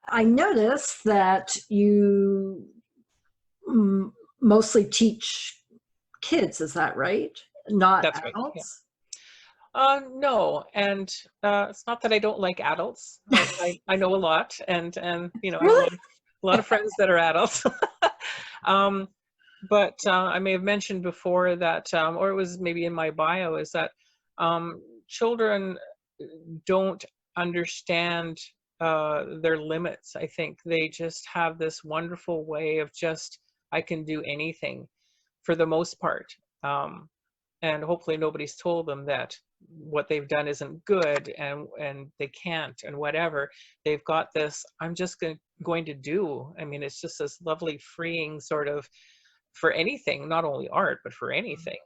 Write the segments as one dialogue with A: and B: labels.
A: I noticed that you mostly teach kids, is that right? Not
B: That's right. Yeah.
A: adults?
B: No, and it's not that I don't like adults. I know a lot, and I have
A: Really?
B: a lot of friends that are adults. um, but I may have mentioned before that, or it was maybe in my bio, is that children don't understand their limits. I think they just have this wonderful way of just, I can do anything for the most part. And hopefully nobody's told them that what they've done isn't good, and they can't, and whatever. They've got this, I'm just going to do. I mean, it's just this lovely freeing sort of, for anything, not only art, but for anything.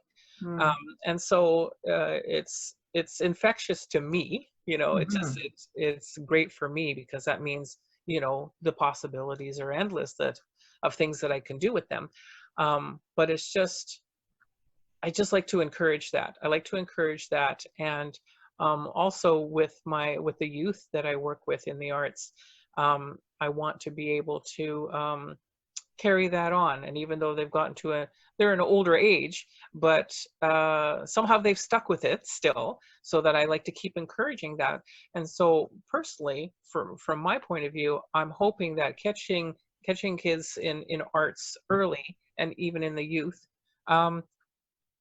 B: um,
A: Mm.
B: and so it's infectious to me. It's just,
A: Mhm.
B: it's great for me, because that means, the possibilities are endless, that of things that I can do with them. But it's just, I just like to encourage that. I like to encourage that. And also with the youth that I work with in the arts, I want to be able to carry that on. And even though they've gotten to they're an older age, but somehow they've stuck with it still, so that I like to keep encouraging that. And so personally, from my point of view, I'm hoping that catching kids in arts early, and even in the youth, um,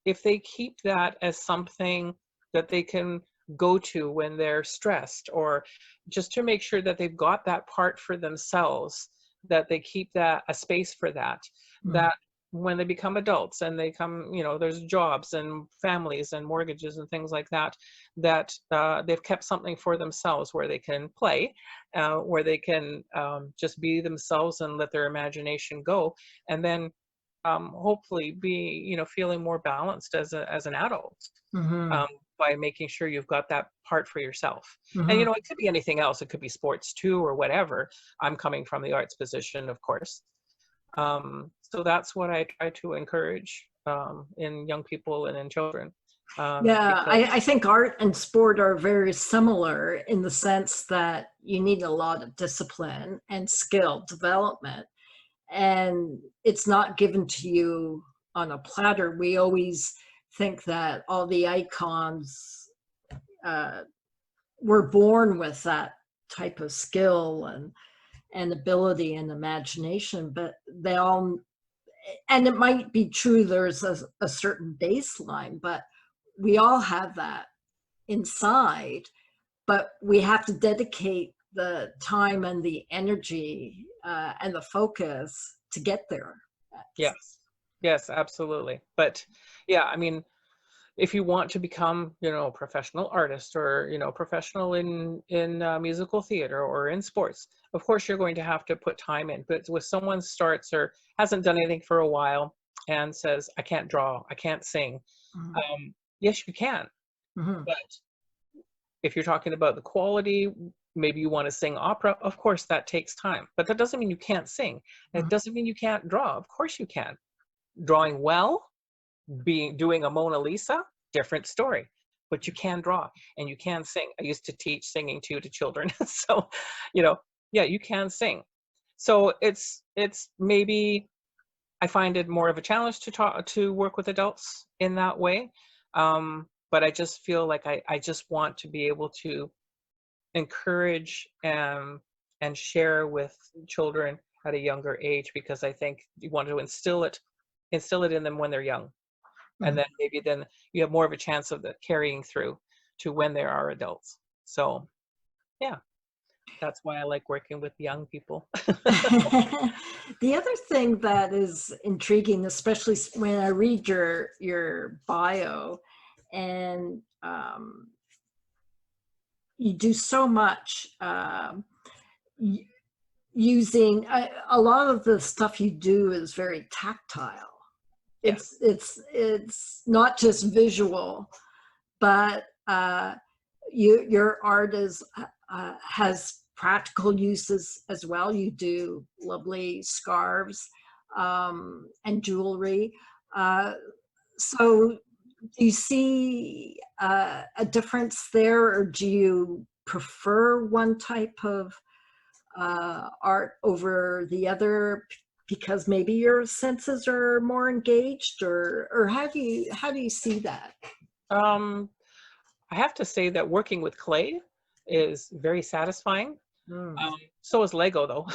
B: if they keep that as something that they can go to when they're stressed, or just to make sure that they've got that part for themselves, that they keep that a space for that,
A: Mm.
B: that when they become adults and they come, there's jobs and families and mortgages and things like that, that they've kept something for themselves where they can play, where they can just be themselves and let their imagination go. And then hopefully be, feeling more balanced as an adult, um,
A: Mhm.
B: by making sure you've got that part for yourself. And
A: Mhm.
B: it could be anything else. It could be sports too, or whatever. I'm coming from the arts position, of course. So that's what I try to encourage in young people and in children,
A: Yeah,
B: because
A: I think art and sport are very similar in the sense that you need a lot of discipline and skill development, and it's not given to you on a platter. We always think that all the icons uh, were born with that type of skill and ability and imagination, but they all, and it might be true there's a certain baseline, but we all have that inside, but we have to dedicate the time and the energy and the focus to get there.
B: yes, yes, absolutely. But yeah, I mean, if you want to become, a professional artist, or professional in musical theater or in sports, of course you're going to have to put time in. But with someone starts or hasn't done anything for a while and says, I can't draw, I can't sing,
A: Mhm.
B: yes, you can.
A: Mhm.
B: But if you're talking about the quality, maybe you want to sing opera, of course that takes time. But that doesn't mean you can't sing. It
A: Mhm.
B: doesn't mean you can't draw. Of course you can. Drawing well, doing a Mona Lisa, different story. But you can draw and you can sing. I used to teach singing too to children. So, you know, yeah, you can sing. So it's maybe, I find it more of a challenge to work with adults in that way. But I just feel like I just want to be able to encourage and share with children at a younger age, because I think you want to instill it in them when they're young, and
A: Mhm.
B: then maybe then you have more of a chance of the carrying through to when they are adults. So yeah, that's why I like working with young people.
A: The other thing that is intriguing, especially when I read your bio, and you do so much using a lot of the stuff you do is very tactile.
B: Yes.
A: It's not just visual, but your art is has practical uses as well. You do lovely scarves and jewelry. Uh, so do you see a difference there, or do you prefer one type of art over the other because maybe your senses are more engaged, or how do you see that?
B: Um, I have to say that working with clay is very satisfying.
A: Mm,
B: So is Lego though,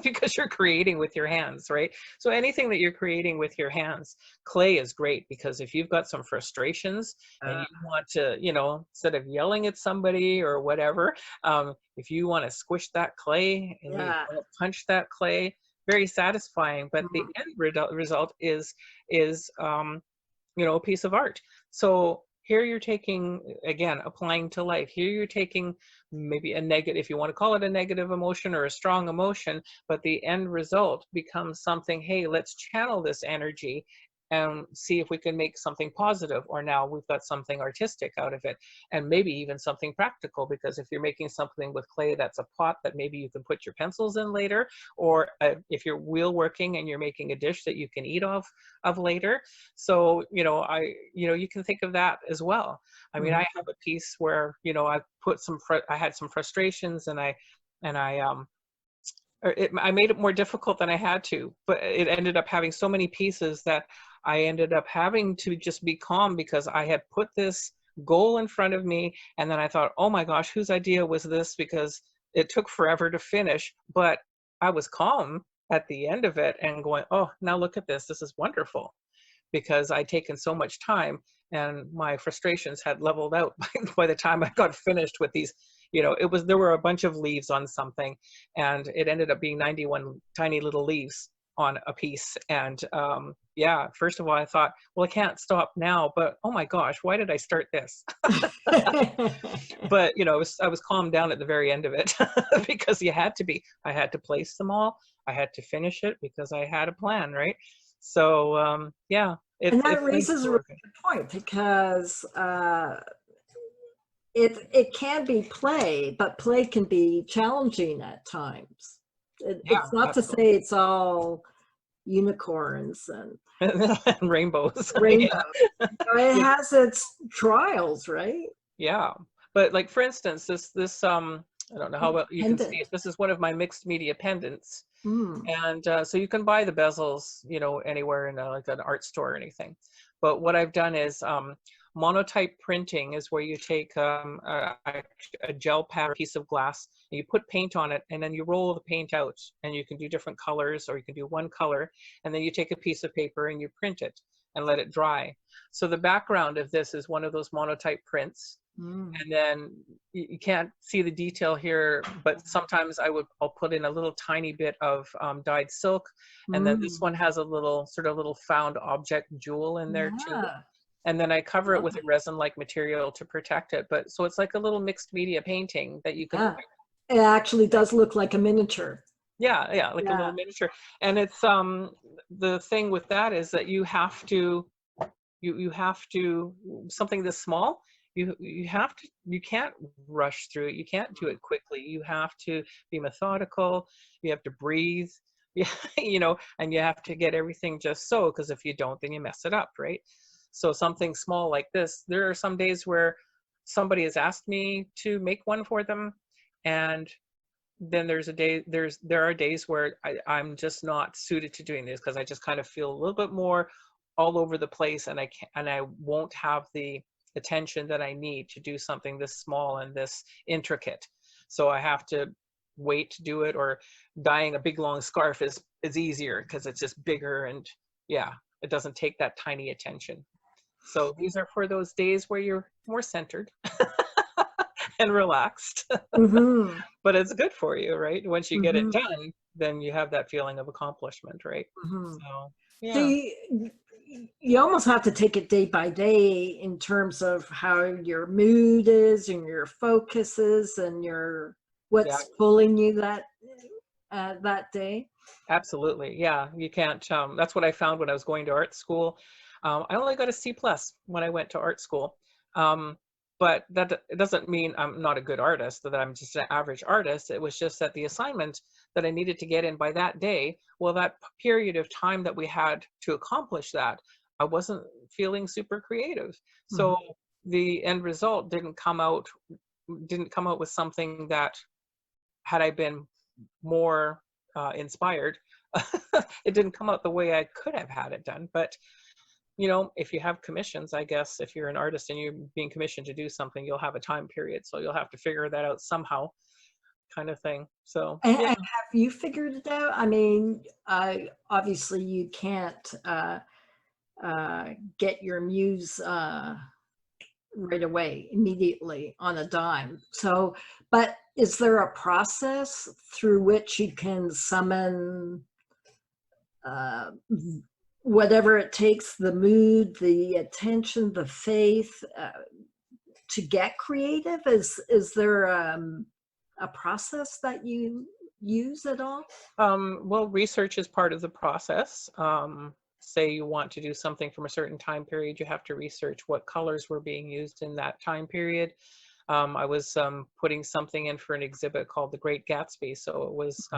B: because you're creating with your hands, right? So anything that you're creating with your hands, clay is great because if you've got some frustrations and
A: uh,
B: you want to, instead of yelling at somebody or whatever, if you want to squish that clay and you
A: yeah.
B: want to punch that clay, very satisfying. But the
A: Mm,
B: end result is a piece of art. So here you're taking, again, applying to life. Here you're taking maybe a negative, if you want to call it a negative emotion or a strong emotion, but the end result becomes something, hey, let's channel this energy and see if we can make something positive, or now we've got something artistic out of it, and maybe even something practical, because if you're making something with clay, that's a pot that maybe you can put your pencils in later, or if you're wheel working and you're making a dish that you can eat of later. So, you can think of that as well. I mean,
A: mhm.
B: I have a piece where, I had some frustrations, I made it more difficult than I had to, but it ended up having so many pieces that I ended up having to just be calm because I had put this goal in front of me. And then I thought, oh my gosh, whose idea was this? Because it took forever to finish, but I was calm at the end of it and going, oh, now look at this. This is wonderful, because I'd taken so much time and my frustrations had leveled out by the time I got finished with these. There were a bunch of leaves on something, and it ended up being 91 tiny little leaves on a piece. And yeah, first of all, I thought, well, I can't stop now, but oh my gosh, why did I start this? But I was calmed down at the very end of it because you had to be. I had to place them all. I had to finish it because I had a plan, right? So yeah,
A: And
B: it's
A: that
B: nice
A: raises
B: to
A: a really
B: work.
A: good point because it can be play, but play can be challenging at times.
B: Yeah,
A: It's not to
B: absolutely.
A: say it's all unicorns and
B: And rainbows. Yeah,
A: rainbows. It
B: yeah,
A: has its trials, right?
B: yeah. But like for instance, this I don't know how well you can see it.
A: Pendant.
B: This is one of my mixed media pendants.
A: Mm.
B: And so you can buy the bezels, anywhere in like an art store or anything. But what I've done is monotype printing is where you take a gel pad or piece of glass and you put paint on it, and then you roll the paint out, and you can do different colors or you can do one color, and then you take a piece of paper and you print it and let it dry. So the background of this is one of those monotype prints,
A: Mm.
B: and then you can't see the detail here, but sometimes I'll put in a little tiny bit of dyed silk, and then this
A: Mm.
B: one has a little found object jewel in there too,
A: Yeah.
B: and then I cover it with
A: Lovely.
B: a resin-like material to protect it. But so it's like a little mixed media painting that you can,
A: Yeah. It actually does look like a miniature.
B: yeah, like a little
A: Yeah.
B: miniature. And it's the thing with that is that you have to, something this small, you can't rush through it, you can't do it quickly, you have to be methodical, you have to breathe. Yeah, and you have to get everything just so, because if you don't, then you mess it up, right? So something small like this, there are some days where somebody has asked me to make one for them, and then there are days where I'm just not suited to doing this because I just kind of feel a little bit more all over the place, and I won't have the attention that I need to do something this small and this intricate. So I have to wait to do it, or dyeing a big long scarf is easier because it's just bigger, and yeah, it doesn't take that tiny attention. So these are for those days where you're more centered and relaxed.
A: Mm-hmm.
B: But it's good for you, right? Once you get it
A: Mm-hmm.
B: done, then you have that feeling of accomplishment, right?
A: Mm-hmm.
B: So
A: So
B: yeah,
A: you almost have to take it day by day in terms of how your mood is and your focus is and your
B: yeah,
A: what's pulling you that day.
B: absolutely. Yeah, you can't. That's what I found when I was going to art school. I only got a C+ when I went to art school, um, but it doesn't mean I'm not a good artist, that I'm just an average artist. It was just that the assignment that I needed to get in by that day, well, that period of time that we had to accomplish that, I wasn't feeling super creative.
A: Mhm.
B: So the end result didn't come out with something that, had I been more inspired. It didn't come out the way I could have had it done, but you know, if you have commissions, I guess if you're an artist and you're being commissioned to do something, you'll have a time period, so you'll have to figure that out somehow, kind of thing. So
A: And
B: yeah.
A: have you figured it out? I mean, obviously you can't get your muse right away, immediately on a dime. So, but is there a process through which you can summon uh, whatever it takes, the mood, the attention, the faith, to get creative? Is there a process that you use at all?
B: Well, research is part of the process. Say you want to do something from a certain time period, you have to research what colors were being used in that time period. I was putting something in for an exhibit called The Great Gatsby. So it was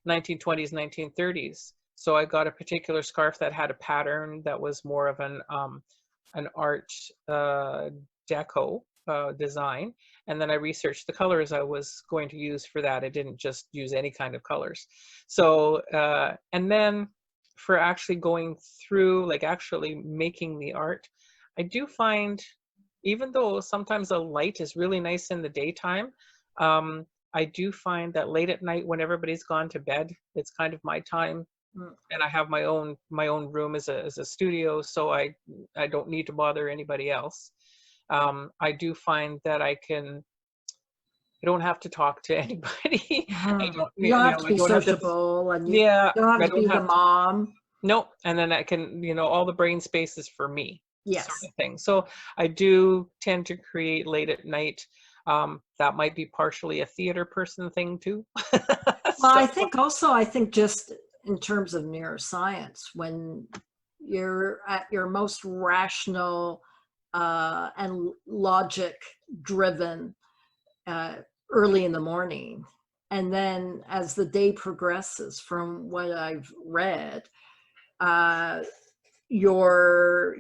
B: 1920s, 1930s. So I got a particular scarf that had a pattern that was more of an art deco design. And then I researched the colors I was going to use for that. I didn't just use any kind of colors. So, and then for actually going through, like actually making the art, I do find, even though sometimes the light is really nice in the daytime, I do find that late at night when everybody's gone to bed, it's kind of my time. And I have my own room as a studio, so I don't need to bother anybody else. I do find that I don't have to talk to anybody. I don't,
A: You don't have to
B: I
A: be
B: don't have to,
A: sociable, and you
B: yeah,
A: don't have
B: I
A: to be
B: don't
A: the
B: have to,
A: mom.
B: no, and then I can, all the brain space is for me, sort
A: Yes.
B: of thing. So I do tend to create late at night. That might be partially a theater person thing too.
A: Well,
B: So,
A: I think just in terms of neuroscience, when you're at your most rational and logic driven uh, early in the morning, and then as the day progresses, from what I've read, uh, your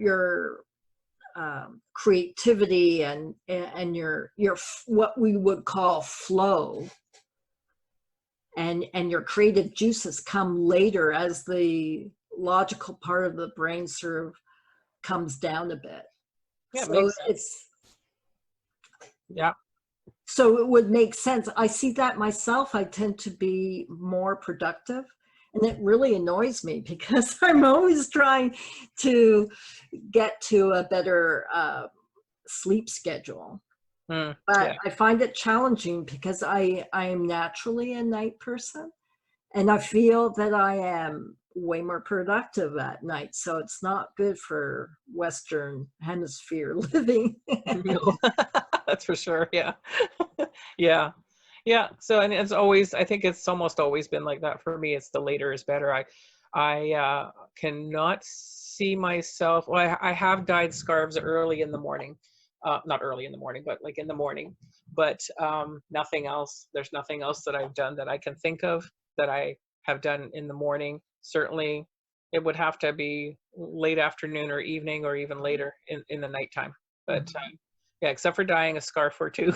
A: creativity and your what we would call flow and your creative juices come later as the logical part of the brain sort of comes down a bit.
B: yeah, it
A: So
B: makes sense. Yeah.
A: so it would make sense. I see that myself. I tend to be more productive, and it really annoys me because I'm always trying to get to a better sleep schedule. But
B: Yeah.
A: I find it challenging because I am naturally a night person, and I feel that I am way more productive at night. So it's not good for Western Hemisphere living.
B: No, that's for sure. Yeah. Yeah. Yeah. So, and it's always, I think it's almost always been like that for me. It's the later is better. I cannot see myself. Well, I have dyed scarves early in the morning. Not early in the morning, but like in the morning. But nothing else. There's nothing else that I've done that I can think of that I have done in the morning. Certainly, it would have to be late afternoon or evening or even later in the nighttime. But yeah, except for dyeing a scarf or two,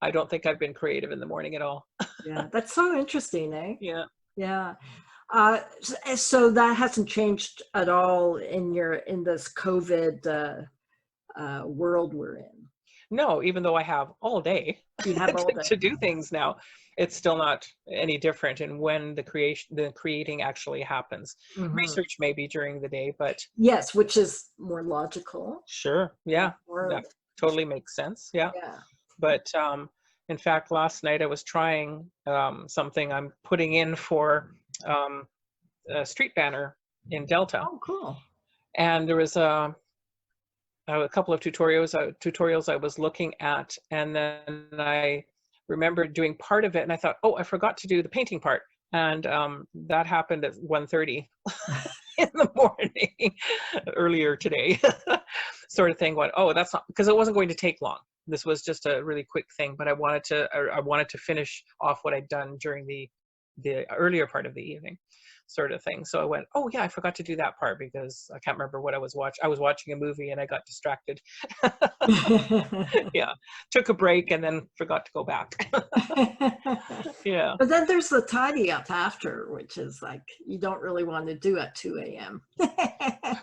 B: I don't think I've been creative in the morning at all.
A: Yeah, that's so interesting, eh?
B: Yeah.
A: Yeah. So that hasn't changed at all in this COVID world we're in.
B: No, even though I have all day
A: You have all day.
B: to do things now, it's still not any different in when the creating actually happens.
A: Mhm.
B: Research maybe during the day, but
A: Yes, which is more logical.
B: sure, yeah,
A: More,
B: that totally makes sense. Yeah.
A: yeah.
B: But in fact, last night I was trying something I'm putting in for um, a street banner in Delta,
A: Oh, cool.
B: and there was a couple of tutorials I was looking at, and then I remembered doing part of it, and I thought, oh, I forgot to do the painting part, and that happened at 1:30 in the morning earlier today, sort of thing. What? Oh, that's not, because it wasn't going to take long. This was just a really quick thing, but I wanted to finish off what I'd done during the the earlier part of the evening, sort of thing. So I went, oh yeah, I forgot to do that part because I can't remember what I was watching. I was watching a movie and I got distracted. Yeah, took a break and then forgot to go back. Yeah.
A: But then there's the tidy up after, which is like you don't really want to do at 2 a.m.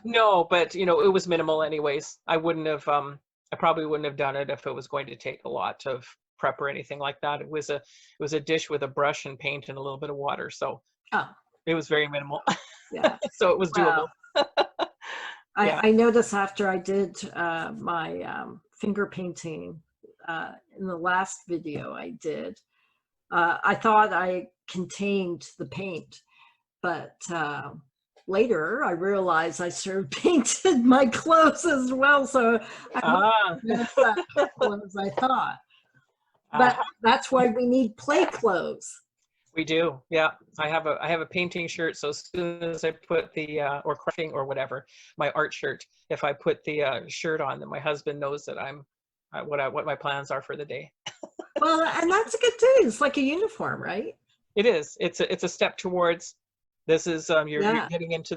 B: No, but you know, it was minimal anyways. I wouldn't have I probably wouldn't have done it if it was going to take a lot of prep or anything like that. It was a dish with a brush and paint and a little bit of water. So
A: Oh,
B: it was very minimal.
A: yeah.
B: So it was doable.
A: Wow.
B: Yeah.
A: I noticed after I did my finger painting in the last video I did, I thought I contained the paint, but later I realized I sort of painted my clothes as well, so I
B: Ah,
A: wasn't that careful as I thought. But that's why we need play clothes.
B: we do. Yeah. I have a painting shirt. So as soon as I put the or crafting or whatever, my art shirt, if I put the shirt on, then my husband knows that I'm what my plans are for the day.
A: Well, and that's a good too. It's like a uniform, right?
B: It is. It's a step towards this is you're
A: Yeah,
B: getting into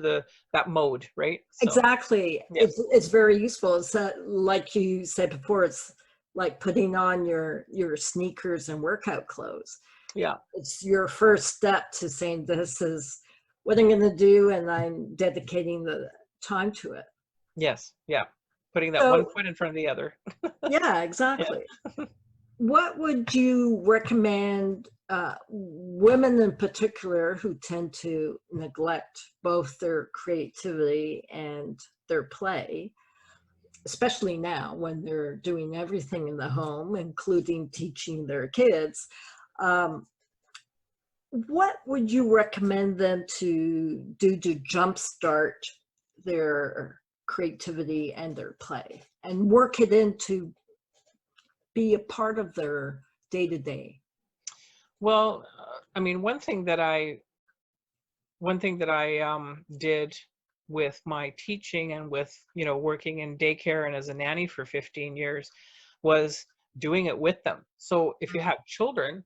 B: that mode, right? So
A: exactly.
B: yeah.
A: It's very useful. It's like you said before, it's like putting on your sneakers and workout clothes.
B: Yeah.
A: It's your first step to saying this is what I'm going to do, and I'm dedicating the time to it.
B: Yes. Yeah. Putting that one
A: So
B: foot in front of the other.
A: yeah,
B: Yeah.
A: exactly. What would you recommend women in particular who tend to neglect both their creativity and their play, especially now when they're doing everything in the home, including teaching their kids? Um, what would you recommend them to do to jumpstart their creativity and their play and work it into be a part of their day-to-day?
B: Well, I mean, one thing that I did with my teaching and with, you know, working in daycare and as a nanny for 15 years was doing it with them. So if you have children,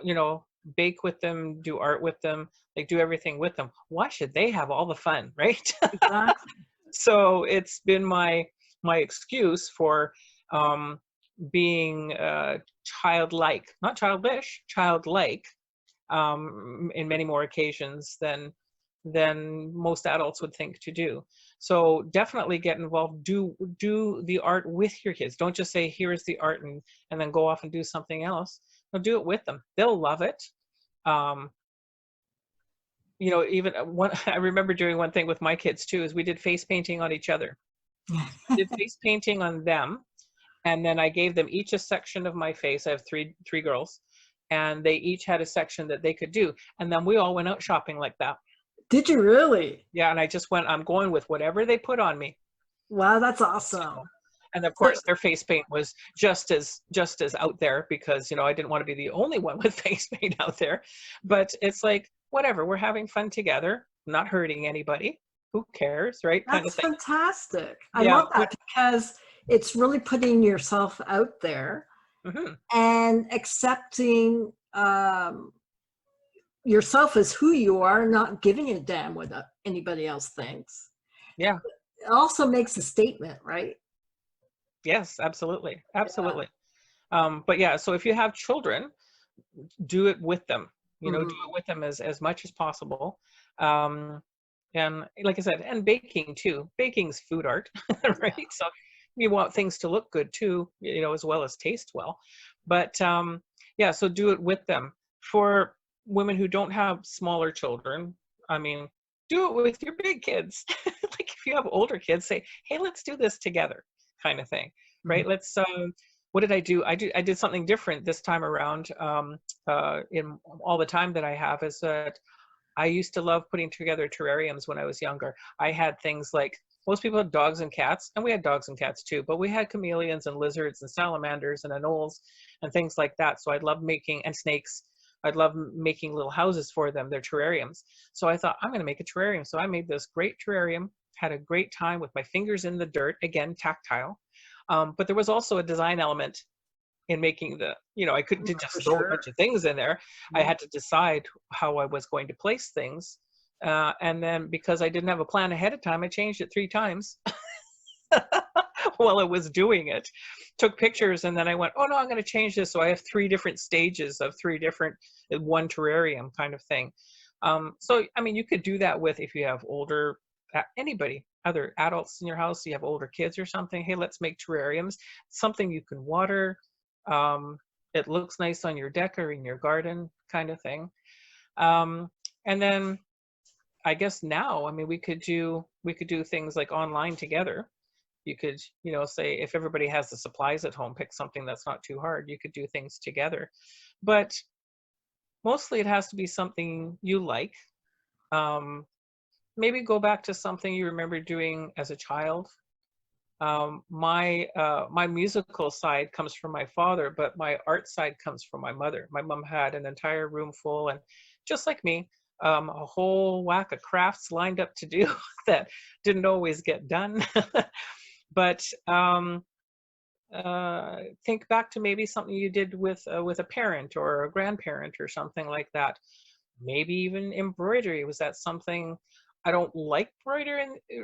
B: you know, bake with them, do art with them, like do everything with them. Why should they have all the fun, right?
A: Exactly.
B: So it's been my excuse for um, being childlike, not childish, childlike, in many more occasions than most adults would think to do. So definitely get involved. Do the art with your kids. Don't just say, here's the art and then go off and do something else. No, do it with them. They'll love it. Um, you know, even one, I remember doing one thing with my kids too, is we did face painting on each other. Did face painting on them. And then I gave them each a section of my face. I have three girls, and they each had a section that they could do. And then we all went out shopping like that.
A: Did you really?
B: Yeah, and I just went, I'm going with whatever they put on me.
A: Wow, that's
B: So,
A: awesome.
B: and of
A: So,
B: course their face paint was just as out there because, you know, I didn't want to be the only one with face paint out there. But it's like, whatever, we're having fun together, not hurting anybody. Who cares, right? Kind of
A: that's
B: thing.
A: fantastic. I
B: Yeah.
A: love that because it's really putting yourself out there
B: Mm-hmm.
A: and accepting yourself as who you are, not giving a damn what anybody else thinks.
B: Yeah.
A: It also makes a statement, right?
B: Yes, absolutely.
A: Yeah.
B: Absolutely. But yeah, so if you have children, do it with them, you know, do
A: Mhm.
B: it with them as much as possible. Um, and like I said, and baking too. Baking's food art,
A: Yeah.
B: right? So you want things to look good too, you know, as well as taste well. But yeah, so do it with them. For women who don't have smaller children, I mean, do it with your big kids. Like if you have older kids, say, hey, let's do this together, kind of thing,
A: Mhm.
B: right? Let's what did I do? I did something different this time around. In all the time that I have, is that I used to love putting together terrariums when I was younger. I had things like, most people had dogs and cats, and we had dogs and cats too, but we had chameleons and lizards and salamanders and anoles and things like that. So I'd love making, and snakes. I'd love making little houses for them, their terrariums. So I thought, I'm going to make a terrarium. So I made this great terrarium, had a great time with my fingers in the dirt, again, tactile. But there was also a design element in making the, I couldn't
A: For
B: just throw a bunch
A: sure.
B: of things in there. I
A: Mhm.
B: had to decide how I was going to place things. And then because I didn't have a plan ahead of time, I changed it 3 times while I was doing it. Took pictures, and then I went, oh no, I'm going to change this. So I have 3 different stages of 3 different, one terrarium kind of thing. So, I mean, you could do that with, if you have older, anybody, other adults in your house, you have older kids or something. Hey, let's make terrariums, something you can water. Um, it looks nice on your deck or in your garden kind of thing. And then I guess now, I mean, we could do things like online together. You could, say if everybody has the supplies at home, pick something that's not too hard. You could do things together. But mostly it has to be something you like. Um, Maybe go back to something you remember doing as a child. My musical side comes from my father, but my art side comes from my mother. My mom had an entire room full, and just like me, a whole whack of crafts lined up to do that didn't always get done. But think back to maybe something you did with a parent or a grandparent or something like that. Maybe even embroidery. Was that something? I don't like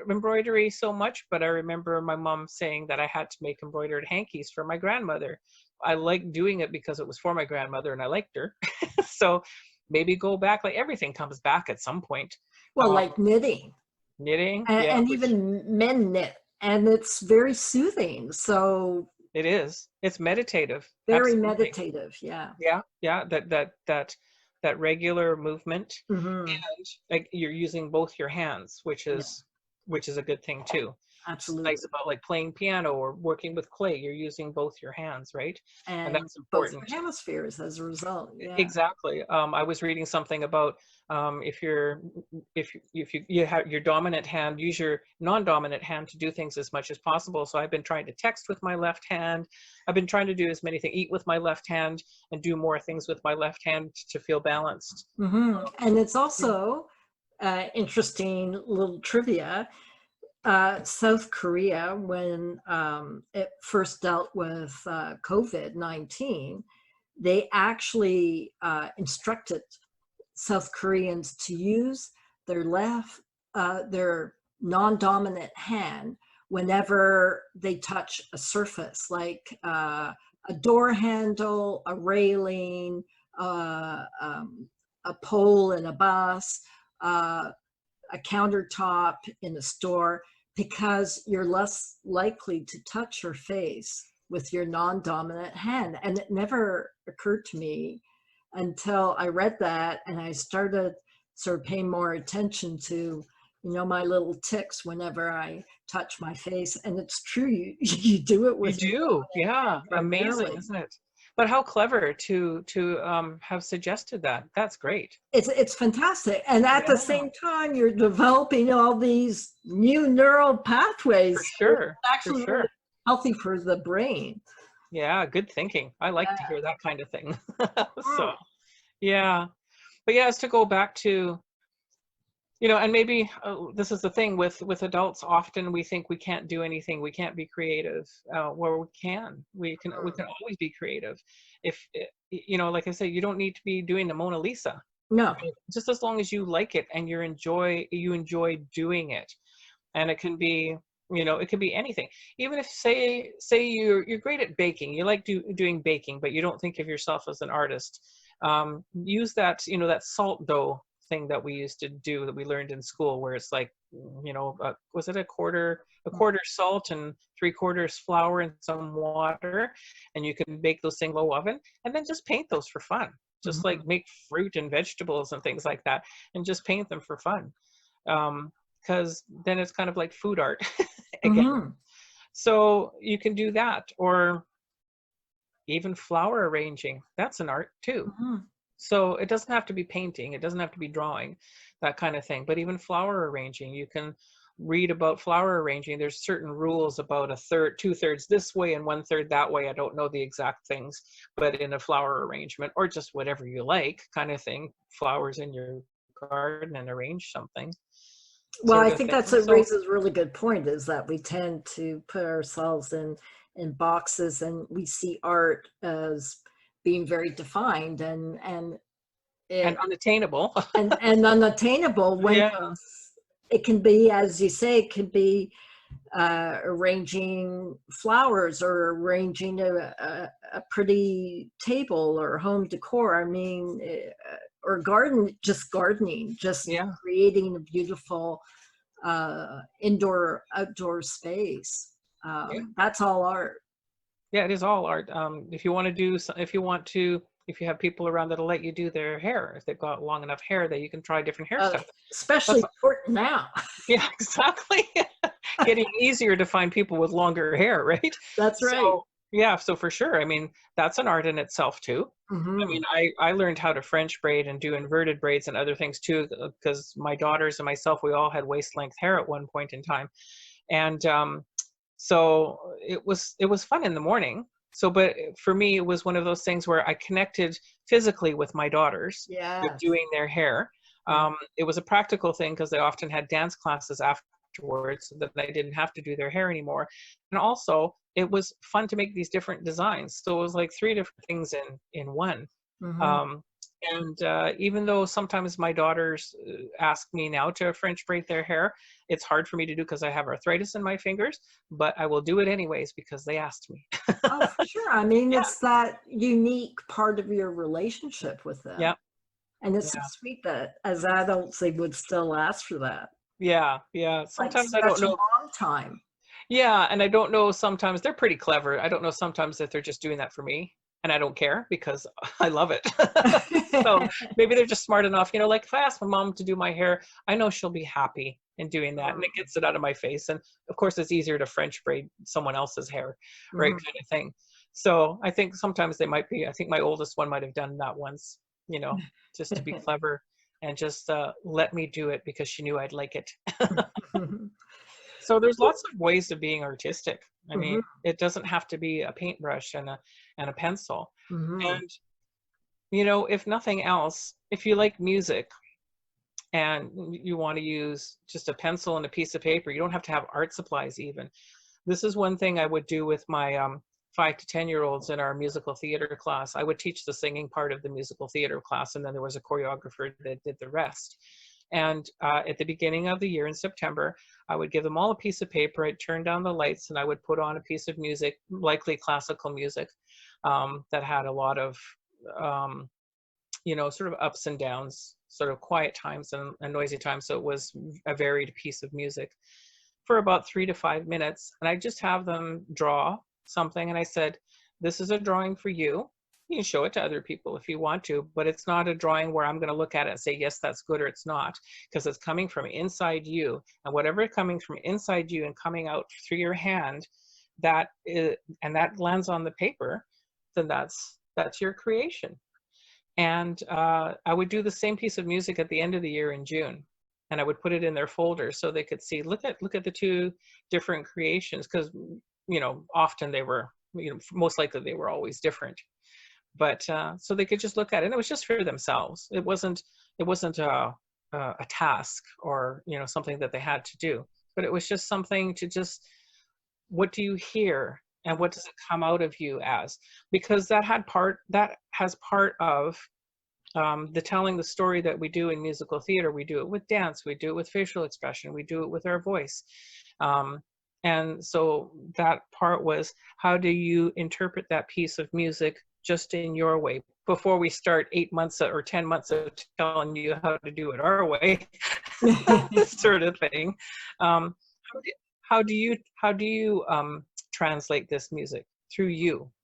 B: embroidery so much, but I remember my mom saying that I had to make embroidered hankies for my grandmother. I liked doing it because it was for my grandmother and I liked her. So maybe go back, like everything comes back at some point.
A: Well, like knitting,
B: Knitting,
A: and,
B: yeah,
A: and
B: which
A: even men knit, and it's very soothing. So
B: it is. It's meditative,
A: very
B: absolutely.
A: meditative. Yeah.
B: Yeah, yeah, that regular movement,
A: Hmm.
B: and like you're using both your hands,
A: Yeah.
B: which is a good thing too. It's nice
A: Absolutely.
B: about like playing piano or working with clay. You're using both your hands, right? And
A: And
B: that's
A: both
B: important.
A: hemispheres as a result. Yeah.
B: Exactly. I was reading something about if you're if you have your dominant hand, use your non-dominant hand to do things as much as possible. So I've been trying to text with my left hand. I've been trying to do as many things, eat with my left hand, and do more things with my left hand to feel balanced.
A: Hmm. And it's
B: Yeah.
A: also interesting little trivia. South Korea, when it first dealt with COVID-19, they actually instructed South Koreans to use their non-dominant hand whenever they touch a surface, like a door handle, a railing, uh, um, a pole in a bus, uh, a countertop in a store, because you're less likely to touch your face with your non-dominant hand. And it never occurred to me until I read that, and I started sort of paying more attention to, my little tics whenever I touch my face. And it's true, you do it
B: You
A: with your
B: do, yeah, amazing,
A: primarily.
B: isn't it? But how clever to have suggested that. That's great.
A: It's fantastic. And at the
B: Yeah,
A: same time, you're developing all these new neural
B: for
A: pathways. So it's
B: sure, for
A: actually really
B: sure.
A: healthy for the brain.
B: Yeah, good thinking. I like to
A: Yeah.
B: hear that kind of thing. So,
A: Mm.
B: yeah. But yeah, it's to go back to, and maybe this is the thing with adults. Often we think we can't do anything, we can't be creative. Well, we can. We can always be creative. If like I say, you don't need to be doing the Mona Lisa.
A: No.
B: Just as long as you like it and you enjoy doing it. And it can be, it could be anything. Even if say you're great at baking, you like doing baking, but you don't think of yourself as an artist. Use that salt dough thing that we used to do, that we learned in school, where it's like, was it a quarter salt and 3/4 flour and some water, and you can bake those things low oven, and then just paint those for fun. Just
A: Mhm.
B: like make fruit and vegetables and things like that, and just paint them for fun. Because then it's kind of like food art again.
A: Mhm.
B: So you can do that, or even flower arranging. That's an art too.
A: Mhm.
B: So it doesn't have to be painting, it doesn't have to be drawing, that kind of thing. But even flower arranging, you can read about flower arranging. There's certain rules about 2/3 this way and 1/3 that way. I don't know the exact things, but in a flower arrangement, or just whatever you like kind of thing, flowers in your garden and arrange something
A: Well,
B: sort
A: I
B: of
A: think
B: thing.
A: that's what
B: So
A: raises a really good point, is that we tend to put ourselves in in boxes, and we see art as being very defined and
B: And
A: it
B: unattainable.
A: and unattainable, when
B: Yeah.
A: it can be, as you say, it can be arranging flowers or arranging a pretty table or home decor. I mean, or just gardening, just
B: Yeah.
A: creating a beautiful indoor outdoor space.
B: Yeah.
A: That's all art.
B: Yeah, it is all art. If you want to do, if you have people around that'll let you do their hair, if they've got long enough hair that you can try different hairstyles.
A: Especially
B: That's
A: important now.
B: Yeah, exactly. Getting easier to find people with longer hair, right?
A: That's right.
B: So yeah, so for sure. I mean, that's an art in itself too. I
A: Hmm.
B: mean, I learned how to French braid and do inverted braids and other things too, because my daughters and myself, we all had waist length hair at one point in time. And so it was fun in the morning. So, but for me, it was one of those things where I connected physically with my daughters with
A: Yes.
B: doing their hair.
A: Yeah.
B: It was a practical thing because they often had dance classes afterwards, so that I didn't have to do their hair anymore. And also, it was fun to make these different designs. So it was like three different things in one.
A: Hmm.
B: Um, and even though sometimes my daughters ask me now to French braid their hair, it's hard for me to do because I have arthritis in my fingers, but I will do it anyways because they asked me.
A: Oh, for sure. I mean,
B: Yeah,
A: it's that unique part of your relationship with them.
B: yeah,
A: And it's so
B: yeah,
A: sweet that as adults, they would still ask for that.
B: yeah, yeah.
A: Like
B: Sometimes I don't
A: special
B: know.
A: mom time.
B: Yeah, and I don't know, sometimes they're pretty clever. I don't know sometimes if they're just doing that for me, and I don't care because I love it. So maybe they're just smart enough, like if I ask my mom to do my hair, I know she'll be happy in doing that, and it gets it out of my face. And of course, it's easier to French braid someone else's hair, right,
A: Mhm.
B: kind of thing. So I think sometimes they might be. I think my oldest one might have done that once, just to be clever and just let me do it because she knew I'd like it. So there's lots of ways of being artistic. I mean,
A: Mhm.
B: it doesn't have to be a paintbrush and a pencil.
A: Mhm.
B: And if nothing else, if you like music and you want to use just a pencil and a piece of paper, you don't have to have art supplies even. This is one thing I would do with my 5 to 10-year-olds in our musical theater class. I would teach the singing part of the musical theater class, and then there was a choreographer that did the rest. And at the beginning of the year in September, I would give them all a piece of paper. I'd turn down the lights and I would put on a piece of music, likely classical music, that had a lot of, sort of ups and downs, sort of quiet times and noisy times. So it was a varied piece of music for about 3 to 5 minutes. And I just have them draw something. And I said, this is a drawing for you. You can show it to other people if you want to, but it's not a drawing where I'm going to look at it and say, yes, that's good, or it's not, because it's coming from inside you. And whatever is coming from inside you and coming out through your hand, and that lands on the paper, then that's your creation. And I would do the same piece of music at the end of the year in June, and I would put it in their folder so they could see, look at the two different creations, because often they were, most likely they were always different. But so they could just look at it, and it was just for themselves. It wasn't a task, or something that they had to do, but it was just something to just, what do you hear and what does it come out of you as? Because that has part of the telling the story that we do in musical theater. We do it with dance, we do it with facial expression, we do it with our voice. Um, and so that part was, how do you interpret that piece of music just in your way, before we start 8 months or 10 months of telling you how to do it our way, sort of thing. Um, how do you translate this music through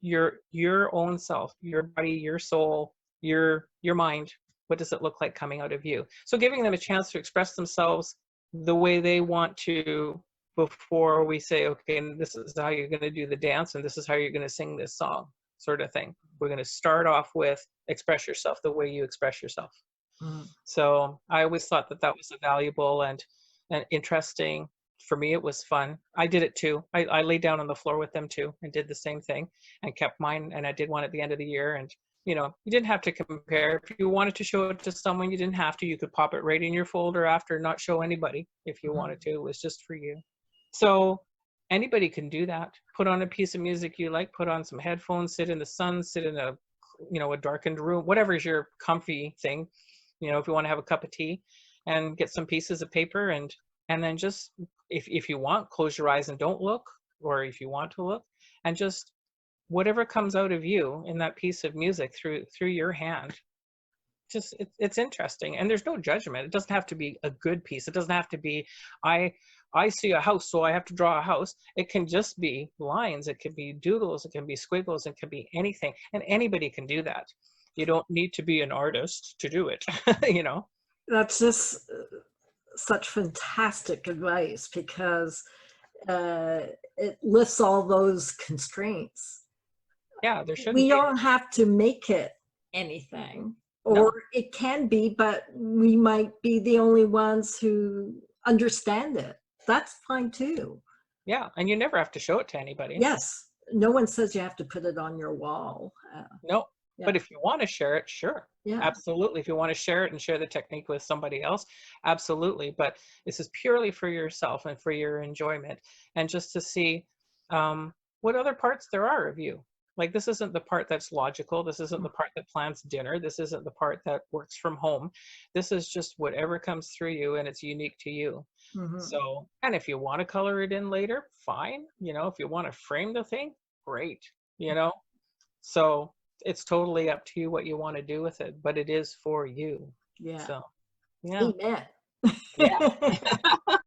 B: your own self, your body, your soul, your mind? What does it look like coming out of you? So giving them a chance to express themselves the way they want to, before we say, okay, and this is how you're going to do the dance, and this is how you're going to sing this song, sort of thing. We're going to start off with, express yourself the way you express yourself.
A: Mhm.
B: So I always thought that was a valuable and interesting. For me, it was fun. I did it too. I laid down on the floor with them too and did the same thing, and kept mine. And I did one at the end of the year. And you didn't have to compare. If you wanted to show it to someone, you didn't have to. You could pop it right in your folder after, not show anybody if you wanted to. It was just for you. So Anybody can do that. Put on a piece of music you like, put on some headphones, sit in the sun, sit in a, a darkened room, whatever's your comfy thing. If you want to have a cup of tea and get some pieces of paper, and then just, if you want, close your eyes and don't look, or if you want to look, and just whatever comes out of you in that piece of music through your hand, just it's interesting, and there's no judgment. It doesn't have to be a good piece. It doesn't have to be, I see a house, so I have to draw a house. It can just be lines, it can be doodles, it can be squiggles, it can be anything, and anybody can do that. You don't need to be an artist to do it.
A: That's just such fantastic advice, because it lifts all those constraints.
B: Yeah, there shouldn't
A: We
B: be.
A: don't have to make it anything, or
B: No.
A: it can be, but we might be the only ones who understand it. That's fine too.
B: Yeah, and you never have to show it to anybody.
A: Yes, no one says you have to put it on your wall.
B: No,
A: Yeah.
B: but if you want to share it, sure.
A: Yeah.
B: Absolutely. If you want to share it and share the technique with somebody else, absolutely. But this is purely for yourself and for your enjoyment, and just to see what other parts there are of you. Like, this isn't the part that's logical. This isn't the part that plans dinner. This isn't the part that works from home. This is just whatever comes through you, and it's unique to you.
A: Mm-hmm.
B: So, and if you want to color it in later, fine. If you want to frame the thing, great. So it's totally up to you what you want to do with it, but it is for you.
A: Yeah.
B: So, yeah.
A: Amen.
B: Yeah.